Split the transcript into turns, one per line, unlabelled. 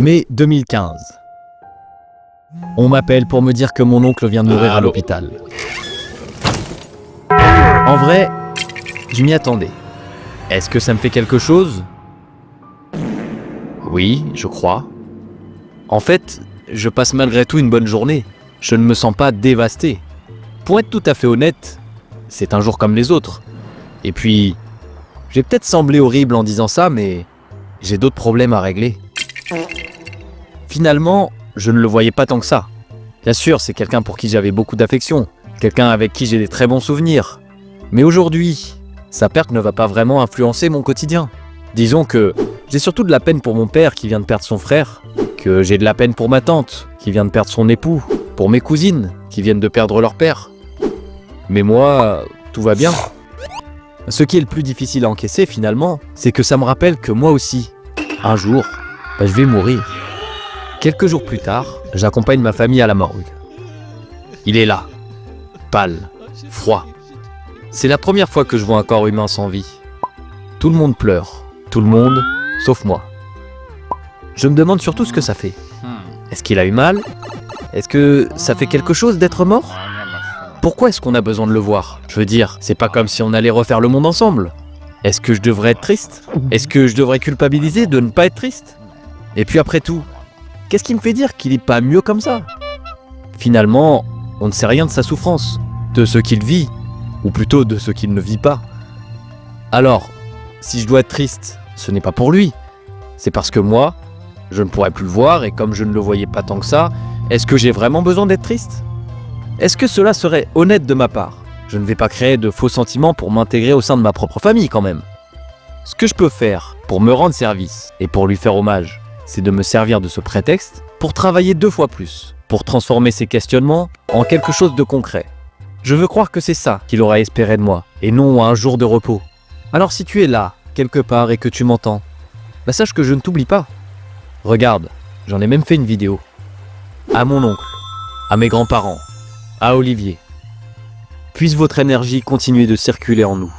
Mai 2015. On m'appelle pour me dire que mon oncle vient de mourir à l'hôpital. En vrai, je m'y attendais. Est-ce que ça me fait quelque chose? Oui, je crois. En fait, je passe malgré tout une bonne journée. Je ne me sens pas dévasté. Pour être tout à fait honnête, c'est un jour comme les autres. Et puis, j'ai peut-être semblé horrible en disant ça, mais j'ai d'autres problèmes à régler. Finalement, je ne le voyais pas tant que ça. Bien sûr, c'est quelqu'un pour qui j'avais beaucoup d'affection, quelqu'un avec qui j'ai des très bons souvenirs. Mais aujourd'hui, sa perte ne va pas vraiment influencer mon quotidien. Disons que j'ai surtout de la peine pour mon père qui vient de perdre son frère, que j'ai de la peine pour ma tante qui vient de perdre son époux, pour mes cousines qui viennent de perdre leur père. Mais moi, tout va bien. Ce qui est le plus difficile à encaisser finalement, c'est que ça me rappelle que moi aussi, un jour, je vais mourir. Quelques jours plus tard, j'accompagne ma famille à la morgue. Il est là, pâle, froid. C'est la première fois que je vois un corps humain sans vie. Tout le monde pleure, tout le monde, sauf moi. Je me demande surtout ce que ça fait. Est-ce qu'il a eu mal? Est-ce que ça fait quelque chose d'être mort? Pourquoi est-ce qu'on a besoin de le voir? Je veux dire, c'est pas comme si on allait refaire le monde ensemble. Est-ce que je devrais être triste? Est-ce que je devrais culpabiliser de ne pas être triste? Et puis après tout, qu'est-ce qui me fait dire qu'il est pas mieux comme ça? Finalement, on ne sait rien de sa souffrance, de ce qu'il vit, ou plutôt de ce qu'il ne vit pas. Alors, si je dois être triste, ce n'est pas pour lui. C'est parce que moi, je ne pourrais plus le voir et comme je ne le voyais pas tant que ça, est-ce que j'ai vraiment besoin d'être triste? Est-ce que cela serait honnête de ma part? Je ne vais pas créer de faux sentiments pour m'intégrer au sein de ma propre famille quand même. Ce que je peux faire pour me rendre service et pour lui faire hommage, c'est de me servir de ce prétexte pour travailler 2 fois plus, pour transformer ces questionnements en quelque chose de concret. Je veux croire que c'est ça qu'il aura espéré de moi, et non un jour de repos. Alors si tu es là, quelque part, et que tu m'entends, sache que je ne t'oublie pas. Regarde, j'en ai même fait une vidéo. À mon oncle, à mes grands-parents, à Olivier. Puisse votre énergie continuer de circuler en nous.